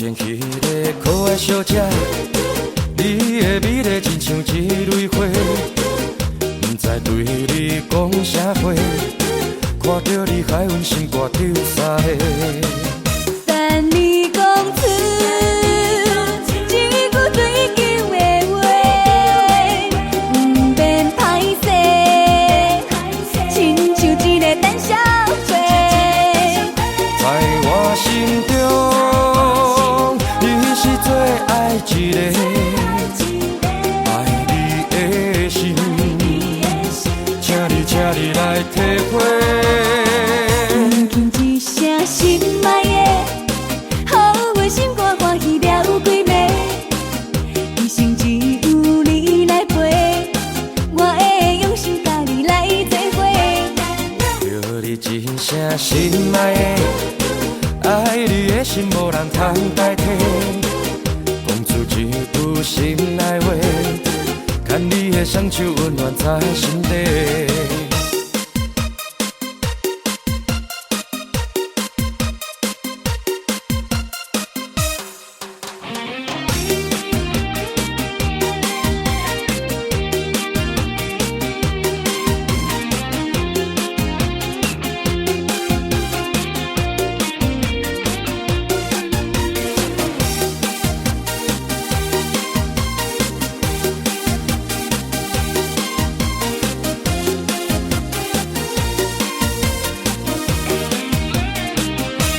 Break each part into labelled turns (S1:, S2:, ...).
S1: 前去个可爱小姐，你的美丽亲像一蕊花，不知对你讲啥话，看到你害阮心肝抽三下。
S2: 等你讲出一句追求的话，不免歹势，亲像一个胆小鬼。
S1: 在我心中，你是最爱一个，爱你的心，请你来体会。
S2: 轻轻一声心爱的，好我心肝欢喜了几暝，一生只有你来陪，我会用心甲你来做伙。
S1: 叫你一声心爱的，爱你的心无人通代替，讲出一句心内话，牵你的双手温暖在心底。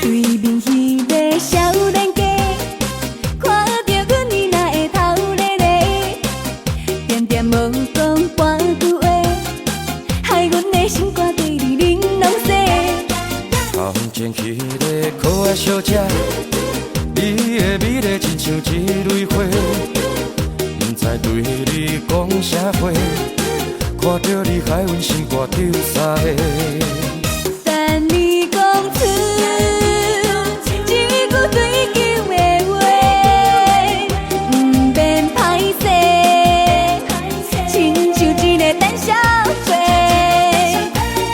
S2: 对面迄个少年家，看到阮你若会头咧咧，点点无讲半句话，害阮的心肝对你玲珑西。
S1: 头前去个可爱小姐，你的美丽亲像一蕊花，不知对你讲啥话，看到你害阮心肝抽三下。
S2: 等你讲出一句追求的话，不免歹势，亲像一个胆小鬼。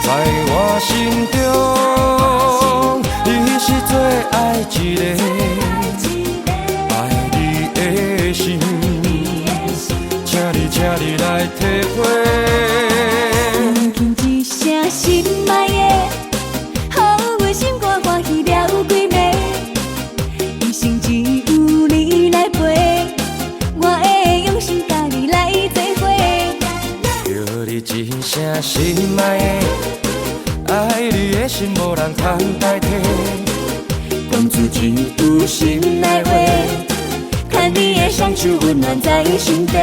S1: 在我心中，你是最爱一个，爱你的心，请你来体会。
S2: 轻轻一声心爱的，好我心肝欢喜了几暝，一生只有你来陪，我会用心甲你来做伙。
S1: 叫你一声心爱的，爱你的心无人通代替，讲出一句心内话，牵你的双手温暖在心底。